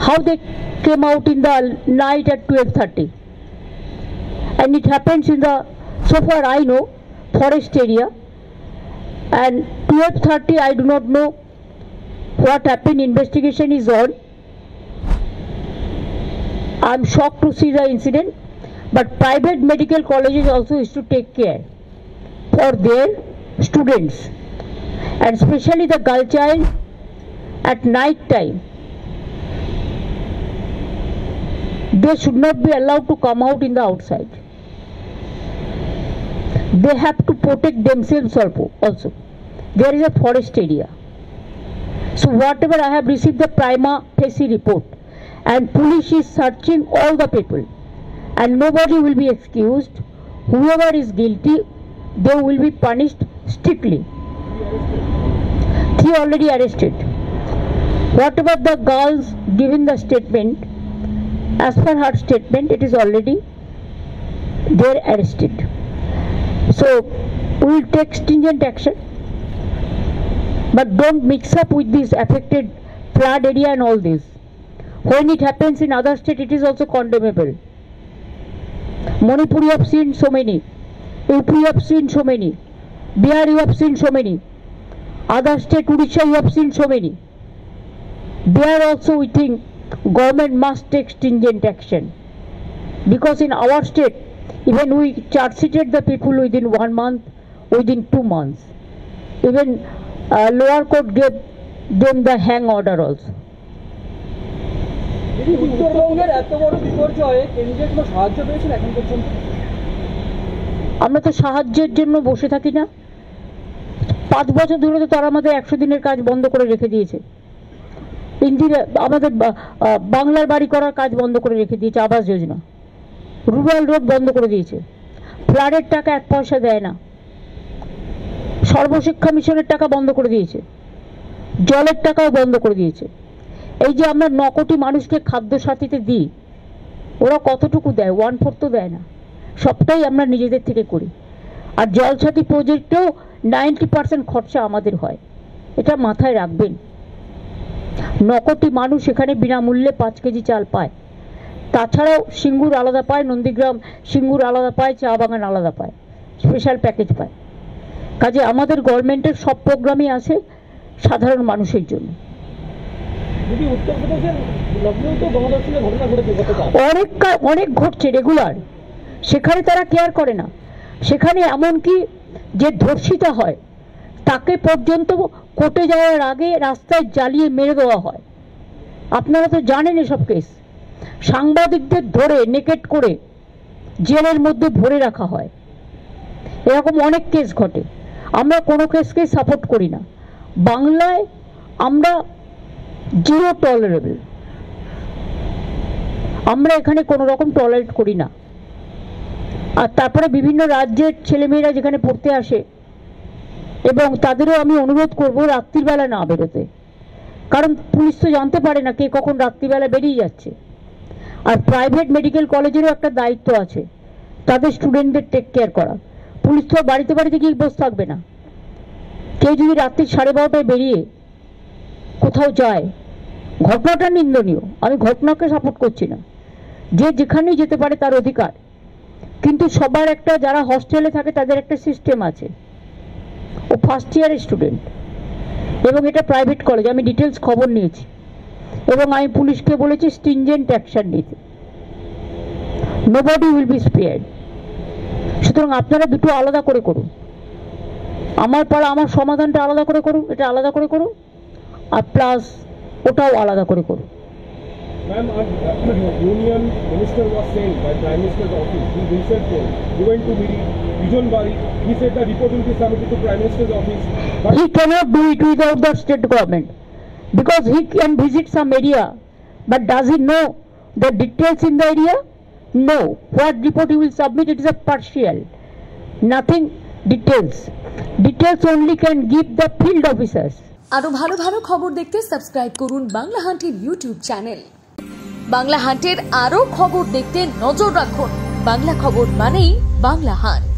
how they came out in the night at 12:30, and it happens in the, so far I know, forest area, and 12:30 I do not know what happened. Investigation is on. I am shocked to see the incident, but private medical colleges also is to take care for their students, and especially the girl child at night time. They should not be allowed to come out in the outside. They have to protect themselves also. There is a forest area. So whatever I have received the prima facie report, and police is searching all the people, and nobody will be excused. Whoever is guilty, they will be punished strictly. 3 already arrested. Whatever the girls given the statement, as per her statement, it is already they are arrested. So we will take stringent action, but don't mix up with this affected flood area and all this. When it happens in other state, it is also condemnable. Manipur you have seen so many, UP you have seen so many, Bihar you have seen so many, other state Odisha you have seen so many. There also we think government must take stringent action, because in our state even we charge sheeted the people within 1 month, within 2 months. Even lower court gave them the hang order also. আমরা তো সাহায্যের জন্য বসে থাকি না। 5 বছর ধরে তো তারা আমাদের 100 দিনের কাজ বন্ধ করে রেখে দিয়েছে। ইন্দিরা আমাদের বাংলার বাড়ি করার কাজ বন্ধ করে রেখে দিয়েছে, আবাস যোজনা, রুরাল রোড বন্ধ করে দিয়েছে, ফ্লাডের টাকা 1 পয়সা দেয় না, সর্বশিক্ষা মিশনের টাকা বন্ধ করে দিয়েছে, জলের টাকাও বন্ধ করে দিয়েছে। এই যে আমরা 9 কোটি মানুষকে খাদ্য সাথীতে দিই, ওরা কতটুকু দেয়? 1/4 তো দেয় না, সবটাই আমরা নিজেদের থেকে করি। আর জল সাথী প্রজেক্টেও 90% খরচা আমাদের হয়, এটা মাথায় রাখবেন। 9 কোটি মানুষ এখানে বিনামূল্যে 5 কেজি চাল পায়। তাছাড়াও সিঙ্গুর আলাদা পায়, নন্দীগ্রাম সিঙ্গুর আলাদা পায়, চা বাগান আলাদা পায়, স্পেশাল প্যাকেজ পায়। কাজে আমাদের গভর্নমেন্টের সব প্রোগ্রামই আছে সাধারণ মানুষের জন্য। অনেক ঘটছে রেগুলার, সেখানে তারা কেয়ার করে না। সেখানে এমনকি যে ধর্ষিতা হয় তাকে পর্যন্ত কোর্টে যাওয়ার আগে রাস্তায় জ্বালিয়ে মেরে দেওয়া হয়। আপনারা তো জানেন এসব কেস। সাংবাদিকদের ধরে নেকেট করে জেলের মধ্যে ভরে রাখা হয়। এরকম অনেক কেস ঘটে। আমরা কোনো কেসকে সাপোর্ট করি না। বাংলায় আমরা জিরো টলারেবল, আমরা এখানে কোনো রকম টলারেট করি না। আর তারপরে বিভিন্ন রাজ্যের ছেলেমেয়েরা যেখানে পড়তে আসে, এবং তাদেরও আমি অনুরোধ করব রাত্রিবেলা না বেরোতে, কারণ পুলিশ তো জানতে পারে না কে কখন রাত্রিবেলা বেরিয়ে যাচ্ছে। আর প্রাইভেট মেডিকেল কলেজেরও একটা দায়িত্ব আছে তাদের স্টুডেন্টদের টেক কেয়ার করা। পুলিশ তো বাড়িতে বাড়িতে গিয়ে বসে থাকবে না। কেউ যদি রাত্রি 12:30টায় বেরিয়ে কোথাও যায়, ঘটনাটা নিন্দনীয়, আমি ঘটনাকে সাপোর্ট করছি না। যে যেখানেই যেতে পারে তার অধিকার, কিন্তু সবার একটা, যারা হস্টেলে থাকে তাদের একটা সিস্টেম আছে। ও ফার্স্ট ইয়ারের স্টুডেন্ট, এবং এটা প্রাইভেট কলেজ। আমি ডিটেলস খবর নিয়েছি এবং আমি পুলিশকে বলেছি স্ট্রিনজেন্ট অ্যাকশন নিতে। Nobody will be spared. সুতরাং আপনারা দুটো আলাদা করে করুন। আমার পাড়া আমার সমাধানটা আলাদা করে করুন, এটা আলাদা করে করুন, আর প্লাস ওটাও আলাদা করে করুন। Ma'am, Union Minister was saying by Prime Minister's office, he himself told, he went to Bijonbari, he said the report will be submitted to Prime Minister's office. But he cannot do it without the state government, because he can visit some area, but does he know the details in the area? No. What report he will submit, it is a partial, nothing details. Details only can give the field officers. আরো ভালো ভালো খবর দেখতে subscribe করুন Bangla হান্টের YouTube channel. Bangla হান্টের আরো খবর দেখতে নজর রাখুন। বাংলা খবর মানেই বাংলা হান্ট।